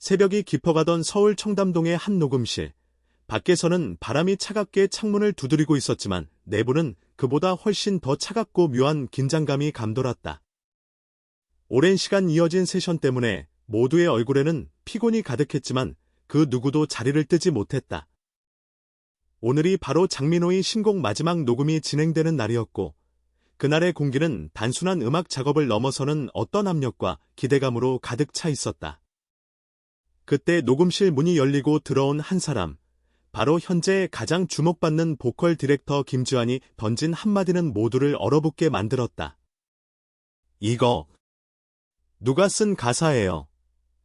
새벽이 깊어가던 서울 청담동의 한 녹음실. 밖에서는 바람이 차갑게 창문을 두드리고 있었지만 내부는 그보다 훨씬 더 차갑고 묘한 긴장감이 감돌았다. 오랜 시간 이어진 세션 때문에 모두의 얼굴에는 피곤이 가득했지만 그 누구도 자리를 뜨지 못했다. 오늘이 바로 장민호의 신곡 마지막 녹음이 진행되는 날이었고 그날의 공기는 단순한 음악 작업을 넘어서는 어떤 압력과 기대감으로 가득 차 있었다. 그때 녹음실 문이 열리고 들어온 한 사람, 바로 현재 가장 주목받는 보컬 디렉터 김지환이 던진 한마디는 모두를 얼어붙게 만들었다. 이거 누가 쓴 가사예요?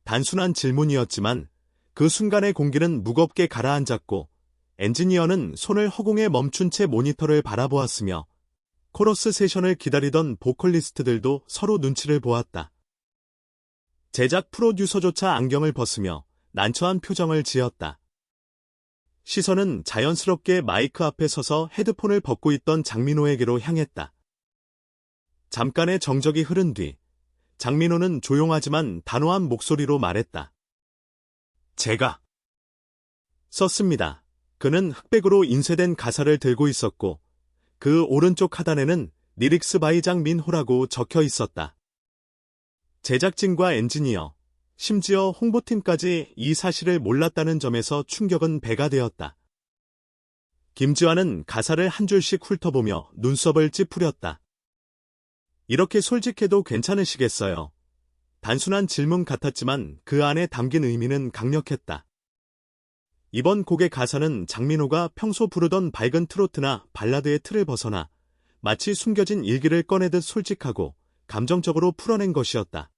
단순한 질문이었지만 그 순간의 공기는 무겁게 가라앉았고 엔지니어는 손을 허공에 멈춘 채 모니터를 바라보았으며 코러스 세션을 기다리던 보컬리스트들도 서로 눈치를 보았다. 제작 프로듀서조차 안경을 벗으며 난처한 표정을 지었다. 시선은 자연스럽게 마이크 앞에 서서 헤드폰을 벗고 있던 장민호에게로 향했다. 잠깐의 정적이 흐른 뒤 장민호는 조용하지만 단호한 목소리로 말했다. 제가 썼습니다. 그는 흑백으로 인쇄된 가사를 들고 있었고 그 오른쪽 하단에는 리릭스 바이 장민호라고 적혀 있었다. 제작진과 엔지니어, 심지어 홍보팀까지 이 사실을 몰랐다는 점에서 충격은 배가 되었다. 김지환은 가사를 한 줄씩 훑어보며 눈썹을 찌푸렸다. 이렇게 솔직해도 괜찮으시겠어요? 단순한 질문 같았지만 그 안에 담긴 의미는 강력했다. 이번 곡의 가사는 장민호가 평소 부르던 밝은 트로트나 발라드의 틀을 벗어나 마치 숨겨진 일기를 꺼내듯 솔직하고 감정적으로 풀어낸 것이었다.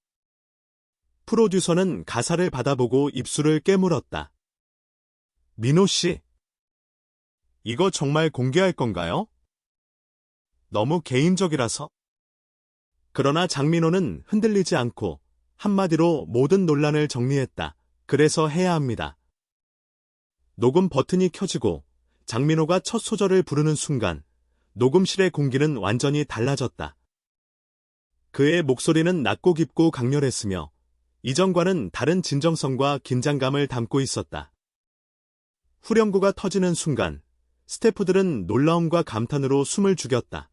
프로듀서는 가사를 받아보고 입술을 깨물었다. 민호 씨, 이거 정말 공개할 건가요? 너무 개인적이라서? 그러나 장민호는 흔들리지 않고 한마디로 모든 논란을 정리했다. 그래서 해야 합니다. 녹음 버튼이 켜지고 장민호가 첫 소절을 부르는 순간 녹음실의 공기는 완전히 달라졌다. 그의 목소리는 낮고 깊고 강렬했으며 이전과는 다른 진정성과 긴장감을 담고 있었다. 후렴구가 터지는 순간 스태프들은 놀라움과 감탄으로 숨을 죽였다.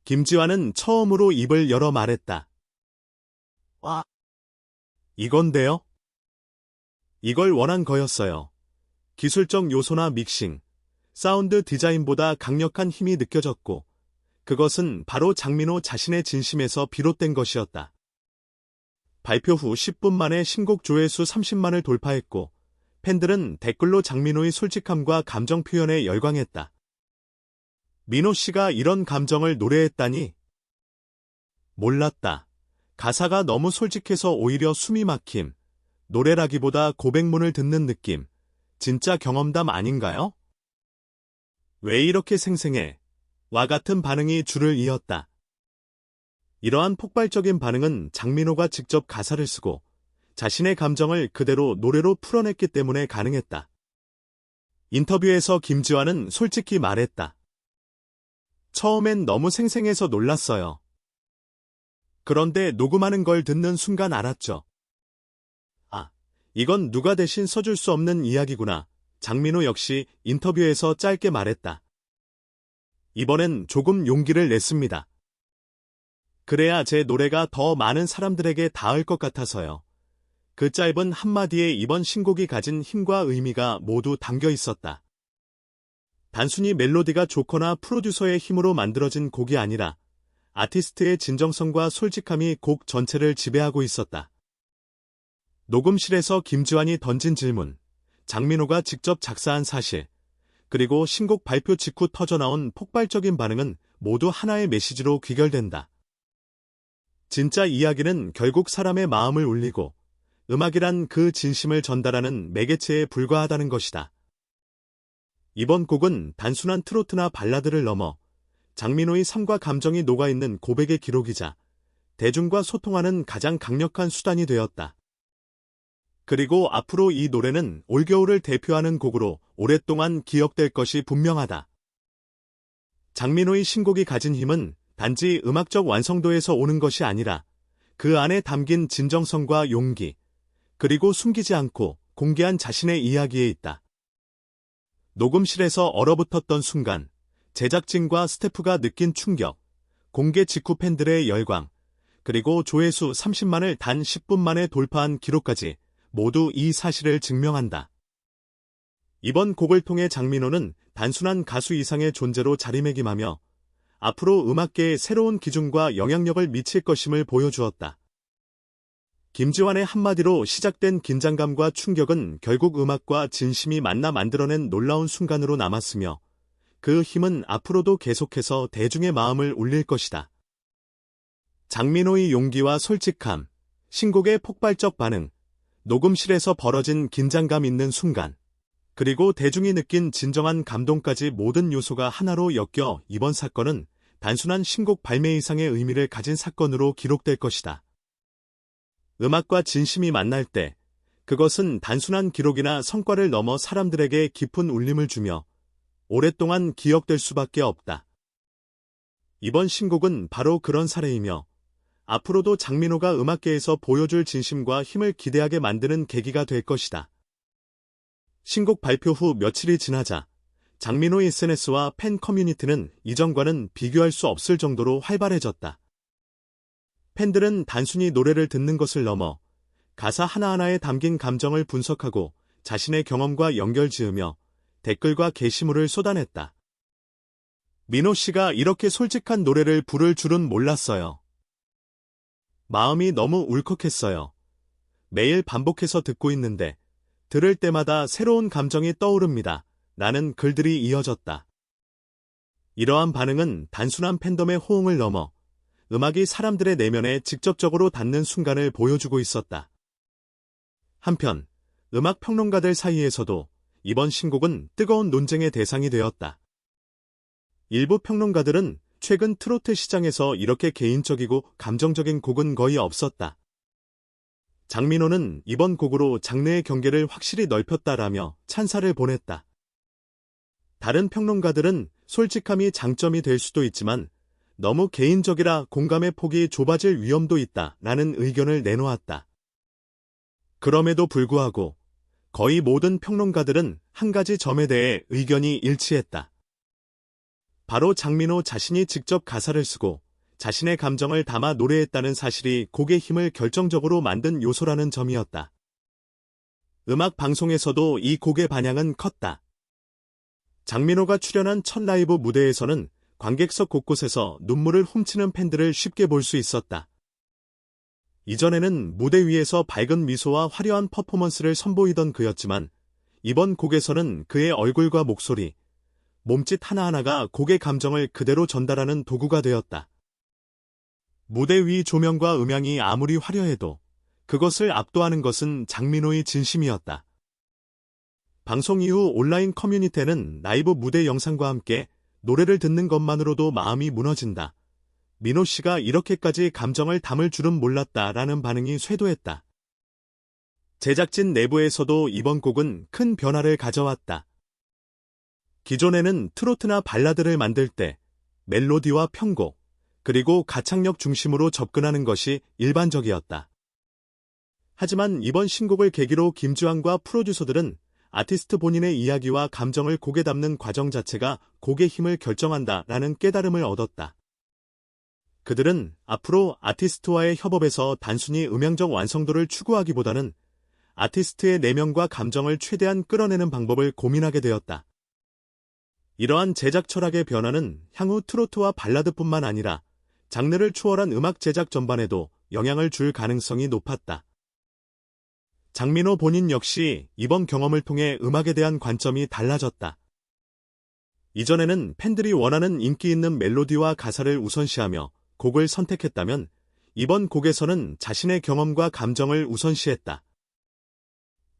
김지환은 처음으로 입을 열어 말했다. 와, 이건데요? 이걸 원한 거였어요. 기술적 요소나 믹싱, 사운드 디자인보다 강력한 힘이 느껴졌고 그것은 바로 장민호 자신의 진심에서 비롯된 것이었다. 발표 후 10분 만에 신곡 조회수 30만을 돌파했고 팬들은 댓글로 장민호의 솔직함과 감정 표현에 열광했다. 민호 씨가 이런 감정을 노래했다니? 몰랐다. 가사가 너무 솔직해서 오히려 숨이 막힘. 노래라기보다 고백문을 듣는 느낌. 진짜 경험담 아닌가요? 왜 이렇게 생생해? 와 같은 반응이 줄을 이었다. 이러한 폭발적인 반응은 장민호가 직접 가사를 쓰고 자신의 감정을 그대로 노래로 풀어냈기 때문에 가능했다. 인터뷰에서 김지환은 솔직히 말했다. 처음엔 너무 생생해서 놀랐어요. 그런데 녹음하는 걸 듣는 순간 알았죠. 아, 이건 누가 대신 써줄 수 없는 이야기구나. 장민호 역시 인터뷰에서 짧게 말했다. 이번엔 조금 용기를 냈습니다. 그래야 제 노래가 더 많은 사람들에게 닿을 것 같아서요. 그 짧은 한마디에 이번 신곡이 가진 힘과 의미가 모두 담겨 있었다. 단순히 멜로디가 좋거나 프로듀서의 힘으로 만들어진 곡이 아니라 아티스트의 진정성과 솔직함이 곡 전체를 지배하고 있었다. 녹음실에서 김지환이 던진 질문, 장민호가 직접 작사한 사실, 그리고 신곡 발표 직후 터져나온 폭발적인 반응은 모두 하나의 메시지로 귀결된다. 진짜 이야기는 결국 사람의 마음을 울리고 음악이란 그 진심을 전달하는 매개체에 불과하다는 것이다. 이번 곡은 단순한 트로트나 발라드를 넘어 장민호의 삶과 감정이 녹아있는 고백의 기록이자 대중과 소통하는 가장 강력한 수단이 되었다. 그리고 앞으로 이 노래는 올겨울을 대표하는 곡으로 오랫동안 기억될 것이 분명하다. 장민호의 신곡이 가진 힘은 단지 음악적 완성도에서 오는 것이 아니라 그 안에 담긴 진정성과 용기, 그리고 숨기지 않고 공개한 자신의 이야기에 있다. 녹음실에서 얼어붙었던 순간, 제작진과 스태프가 느낀 충격, 공개 직후 팬들의 열광, 그리고 조회수 30만을 단 10분 만에 돌파한 기록까지 모두 이 사실을 증명한다. 이번 곡을 통해 장민호는 단순한 가수 이상의 존재로 자리매김하며 앞으로 음악계에 새로운 기준과 영향력을 미칠 것임을 보여주었다. 김지환의 한마디로 시작된 긴장감과 충격은 결국 음악과 진심이 만나 만들어낸 놀라운 순간으로 남았으며 그 힘은 앞으로도 계속해서 대중의 마음을 울릴 것이다. 장민호의 용기와 솔직함, 신곡의 폭발적 반응, 녹음실에서 벌어진 긴장감 있는 순간, 그리고 대중이 느낀 진정한 감동까지 모든 요소가 하나로 엮여 이번 사건은 단순한 신곡 발매 이상의 의미를 가진 사건으로 기록될 것이다. 음악과 진심이 만날 때 그것은 단순한 기록이나 성과를 넘어 사람들에게 깊은 울림을 주며 오랫동안 기억될 수밖에 없다. 이번 신곡은 바로 그런 사례이며 앞으로도 장민호가 음악계에서 보여줄 진심과 힘을 기대하게 만드는 계기가 될 것이다. 신곡 발표 후 며칠이 지나자 장민호의 SNS와 팬 커뮤니티는 이전과는 비교할 수 없을 정도로 활발해졌다. 팬들은 단순히 노래를 듣는 것을 넘어 가사 하나하나에 담긴 감정을 분석하고 자신의 경험과 연결지으며 댓글과 게시물을 쏟아냈다. 민호 씨가 이렇게 솔직한 노래를 부를 줄은 몰랐어요. 마음이 너무 울컥했어요. 매일 반복해서 듣고 있는데 들을 때마다 새로운 감정이 떠오릅니다. 라는 글들이 이어졌다. 이러한 반응은 단순한 팬덤의 호응을 넘어 음악이 사람들의 내면에 직접적으로 닿는 순간을 보여주고 있었다. 한편 음악 평론가들 사이에서도 이번 신곡은 뜨거운 논쟁의 대상이 되었다. 일부 평론가들은 최근 트로트 시장에서 이렇게 개인적이고 감정적인 곡은 거의 없었다. 장민호는 이번 곡으로 장르의 경계를 확실히 넓혔다라며 찬사를 보냈다. 다른 평론가들은 솔직함이 장점이 될 수도 있지만 너무 개인적이라 공감의 폭이 좁아질 위험도 있다라는 의견을 내놓았다. 그럼에도 불구하고 거의 모든 평론가들은 한 가지 점에 대해 의견이 일치했다. 바로 장민호 자신이 직접 가사를 쓰고 자신의 감정을 담아 노래했다는 사실이 곡의 힘을 결정적으로 만든 요소라는 점이었다. 음악 방송에서도 이 곡의 반향은 컸다. 장민호가 출연한 첫 라이브 무대에서는 관객석 곳곳에서 눈물을 훔치는 팬들을 쉽게 볼 수 있었다. 이전에는 무대 위에서 밝은 미소와 화려한 퍼포먼스를 선보이던 그였지만 이번 곡에서는 그의 얼굴과 목소리, 몸짓 하나하나가 곡의 감정을 그대로 전달하는 도구가 되었다. 무대 위 조명과 음향이 아무리 화려해도 그것을 압도하는 것은 장민호의 진심이었다. 방송 이후 온라인 커뮤니티에는 라이브 무대 영상과 함께 노래를 듣는 것만으로도 마음이 무너진다. 민호 씨가 이렇게까지 감정을 담을 줄은 몰랐다라는 반응이 쇄도했다. 제작진 내부에서도 이번 곡은 큰 변화를 가져왔다. 기존에는 트로트나 발라드를 만들 때 멜로디와 편곡, 그리고 가창력 중심으로 접근하는 것이 일반적이었다. 하지만 이번 신곡을 계기로 김주환과 프로듀서들은 아티스트 본인의 이야기와 감정을 곡에 담는 과정 자체가 곡의 힘을 결정한다라는 깨달음을 얻었다. 그들은 앞으로 아티스트와의 협업에서 단순히 음향적 완성도를 추구하기보다는 아티스트의 내면과 감정을 최대한 끌어내는 방법을 고민하게 되었다. 이러한 제작 철학의 변화는 향후 트로트와 발라드뿐만 아니라 장르를 초월한 음악 제작 전반에도 영향을 줄 가능성이 높았다. 장민호 본인 역시 이번 경험을 통해 음악에 대한 관점이 달라졌다. 이전에는 팬들이 원하는 인기 있는 멜로디와 가사를 우선시하며 곡을 선택했다면 이번 곡에서는 자신의 경험과 감정을 우선시했다.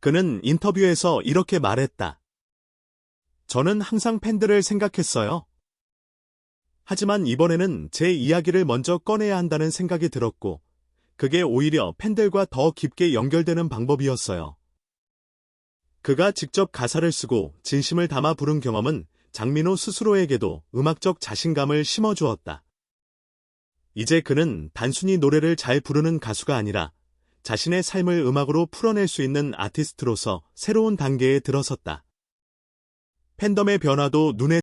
그는 인터뷰에서 이렇게 말했다. 저는 항상 팬들을 생각했어요. 하지만 이번에는 제 이야기를 먼저 꺼내야 한다는 생각이 들었고, 그게 오히려 팬들과 더 깊게 연결되는 방법이었어요. 그가 직접 가사를 쓰고 진심을 담아 부른 경험은 장민호 스스로에게도 음악적 자신감을 심어주었다. 이제 그는 단순히 노래를 잘 부르는 가수가 아니라 자신의 삶을 음악으로 풀어낼 수 있는 아티스트로서 새로운 단계에 들어섰다. 팬덤의 변화도 눈에